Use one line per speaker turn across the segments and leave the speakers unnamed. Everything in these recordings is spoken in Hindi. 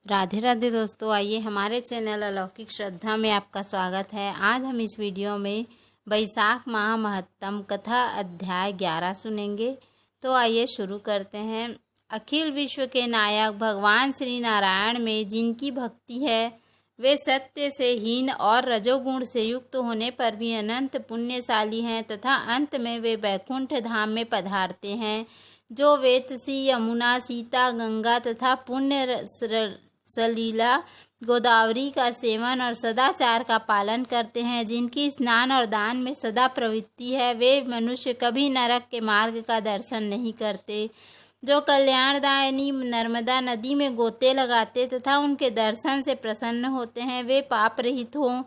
राधे राधे दोस्तों, आइए हमारे चैनल अलौकिक श्रद्धा में आपका स्वागत है। आज हम इस वीडियो में वैशाख माह महत्तम कथा अध्याय 11 सुनेंगे। तो आइए शुरू करते हैं। अखिल विश्व के नायक भगवान श्री नारायण में जिनकी भक्ति है वे सत्य से हीन और रजोगुण से युक्त होने पर भी अनंत पुण्यशाली हैं तथा अंत में वे वैकुंठ धाम में पधारते हैं। जो वेतसी, यमुना, सीता, गंगा तथा पुण्य सलीला गोदावरी का सेवन और सदाचार का पालन करते हैं, जिनकी स्नान और दान में सदा प्रवृत्ति है, वे मनुष्य कभी नरक के मार्ग का दर्शन नहीं करते। जो कल्याणदायिनी नर्मदा नदी में गोते लगाते तथा उनके दर्शन से प्रसन्न होते हैं, वे पाप रहित हों,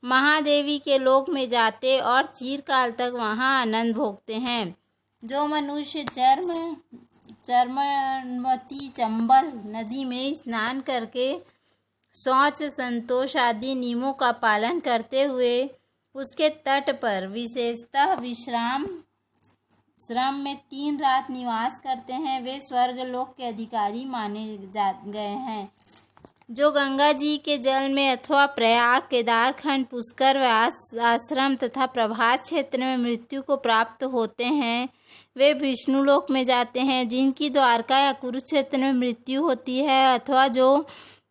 महादेवी के लोक में जाते और चिरकाल तक वहाँ आनंद भोगते हैं। जो मनुष्य चर्मवती चंबल नदी में स्नान करके शौच, संतोष आदि नियमों का पालन करते हुए उसके तट पर विशेषतः श्रम में 3 रात निवास करते हैं, वे स्वर्ग लोक के अधिकारी माने गए हैं। जो गंगा जी के जल में अथवा प्रयाग, केदारखंड, पुष्कर, व्यास आश्रम तथा प्रभास क्षेत्र में मृत्यु को प्राप्त होते हैं, वे विष्णु लोक में जाते हैं। जिनकी द्वारका या कुरुक्षेत्र में मृत्यु होती है अथवा जो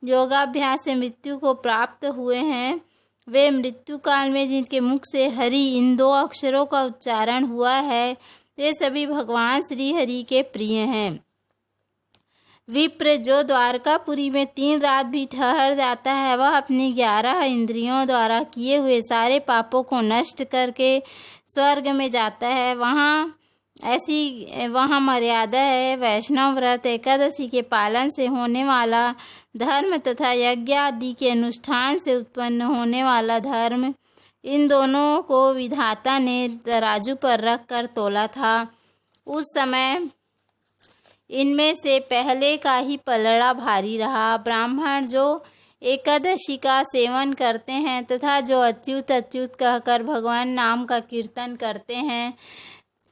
योगाभ्यास से मृत्यु को प्राप्त हुए हैं, वे मृत्यु काल में जिनके मुख से हरि इन 2 अक्षरों का उच्चारण हुआ है, वे सभी भगवान श्री हरि के प्रिय हैं। विप्र जो द्वारकापुरी में 3 रात भी ठहर जाता है, वह अपनी 11 इंद्रियों द्वारा किए हुए सारे पापों को नष्ट करके स्वर्ग में जाता है। वहाँ मर्यादा है। वैष्णव व्रत, एकादशी के पालन से होने वाला धर्म तथा यज्ञ आदि के अनुष्ठान से उत्पन्न होने वाला धर्म, इन दोनों को विधाता ने तराजू पर रख कर तोला था। उस समय इनमें से पहले का ही पलड़ा भारी रहा। ब्राह्मण जो एकादशी का सेवन करते हैं तथा जो अच्युत अच्युत कहकर भगवान नाम का कीर्तन करते हैं,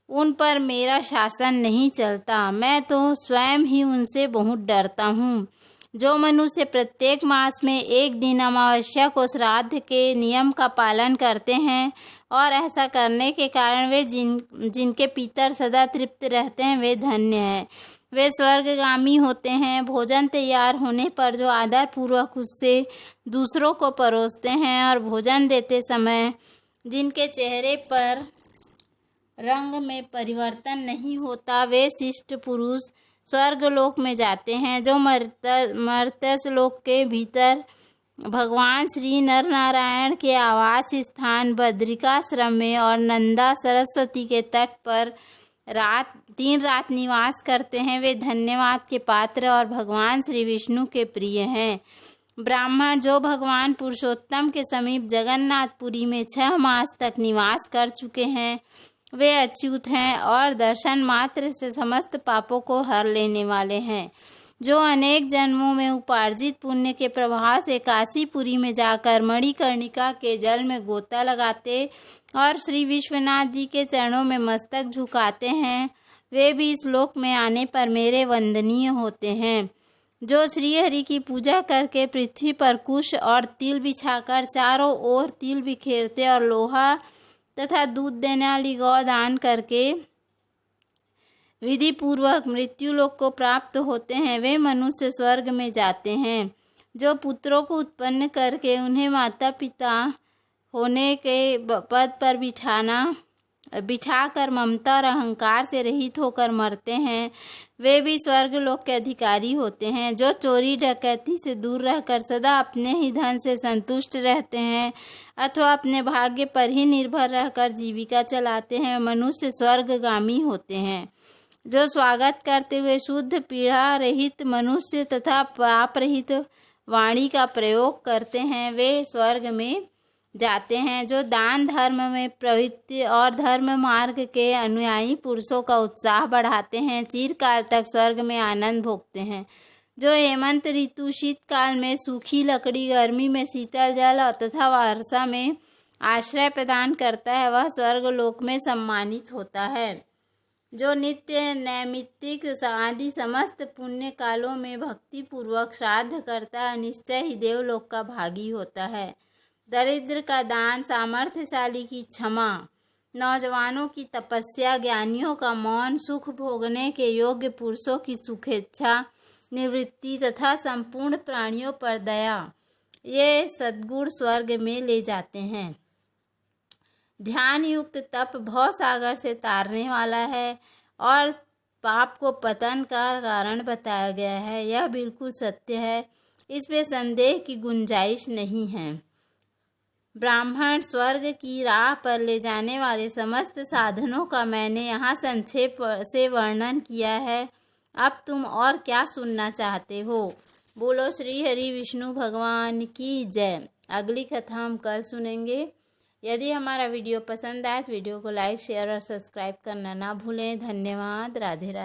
उन पर मेरा शासन नहीं चलता। मैं तो स्वयं ही उनसे बहुत डरता हूँ। जो मनुष्य प्रत्येक मास में 1 दिन अमावस्या को श्राद्ध के नियम का पालन करते हैं और ऐसा करने के कारण वे जिनके पितर सदा तृप्त रहते हैं, वे धन्य हैं, वे स्वर्गगामी होते हैं। भोजन तैयार होने पर जो आदर पूर्वक उससे दूसरों को परोसते हैं और भोजन देते समय जिनके चेहरे पर रंग में परिवर्तन नहीं होता, वे शिष्ट पुरुष स्वर्गलोक में जाते हैं। जो मर्त्य लोक के भीतर भगवान श्री नर नारायण के आवास स्थान बद्रिकाश्रम में और नंदा सरस्वती के तट पर 3 रात निवास करते हैं, वे धन्यवाद के पात्र और भगवान श्री विष्णु के प्रिय हैं। ब्राह्मण जो भगवान पुरुषोत्तम के समीप जगन्नाथपुरी में 6 मास तक निवास कर चुके हैं, वे अच्युत हैं और दर्शन मात्र से समस्त पापों को हर लेने वाले हैं। जो अनेक जन्मों में उपार्जित पुण्य के प्रभाव से काशीपुरी में जाकर मणिकर्णिका के जल में गोता लगाते और श्री विश्वनाथ जी के चरणों में मस्तक झुकाते हैं, वे भी इस लोक में आने पर मेरे वंदनीय होते हैं। जो श्री हरि की पूजा करके पृथ्वी पर कुश और तिल बिछाकर चारों ओर तिल बिखेरते और लोहा तथा दूध देने वाली गौ दान करके विधि पूर्वक मृत्यु लोक को प्राप्त होते हैं, वे मनुष्य स्वर्ग में जाते हैं। जो पुत्रों को उत्पन्न करके उन्हें माता पिता होने के पद पर बिठाकर ममता और अहंकार से रहित होकर मरते हैं, वे भी स्वर्ग लोक के अधिकारी होते हैं। जो चोरी डकैती से दूर रहकर सदा अपने ही धन से संतुष्ट रहते हैं अथवा अपने भाग्य पर ही निर्भर रहकर जीविका चलाते हैं, मनुष्य स्वर्गगामी होते हैं। जो स्वागत करते हुए शुद्ध पीड़ा रहित मनुष्य तथा पाप रहित वाणी का प्रयोग करते हैं, वे स्वर्ग में जाते हैं। जो दान धर्म में प्रवृत्ति और धर्म मार्ग के अनुयायी पुरुषों का उत्साह बढ़ाते हैं, चिरकाल तक स्वर्ग में आनंद भोगते हैं। जो हेमंत ऋतु शीतकाल में सूखी लकड़ी, गर्मी में शीतल जल और तथा वर्षा में आश्रय प्रदान करता है, वह स्वर्ग लोक में सम्मानित होता है। जो नित्य नैमित्तिक आदि समस्त पुण्य कालों में भक्ति पूर्वक श्राद्ध करता है, निश्चय ही देवलोक का भागी होता है। दरिद्र का दान, सामर्थ्यशाली की क्षमा, नौजवानों की तपस्या, ज्ञानियों का मौन, सुख भोगने के योग्य पुरुषों की सुखेच्छा निवृत्ति तथा संपूर्ण प्राणियों पर दया, ये सद्गुण स्वर्ग में ले जाते हैं। ध्यान युक्त तप भव सागर से तारने वाला है और पाप को पतन का कारण बताया गया है। यह बिल्कुल सत्य है, इसमें संदेह की गुंजाइश नहीं है। ब्राह्मण स्वर्ग की राह पर ले जाने वाले समस्त साधनों का मैंने यहाँ संक्षेप से वर्णन किया है। अब तुम और क्या सुनना चाहते हो? बोलो श्री हरि विष्णु भगवान की जय। अगली कथा हम कल सुनेंगे। यदि हमारा वीडियो पसंद आए तो वीडियो को लाइक, शेयर और सब्सक्राइब करना ना भूलें। धन्यवाद। राधे राधे।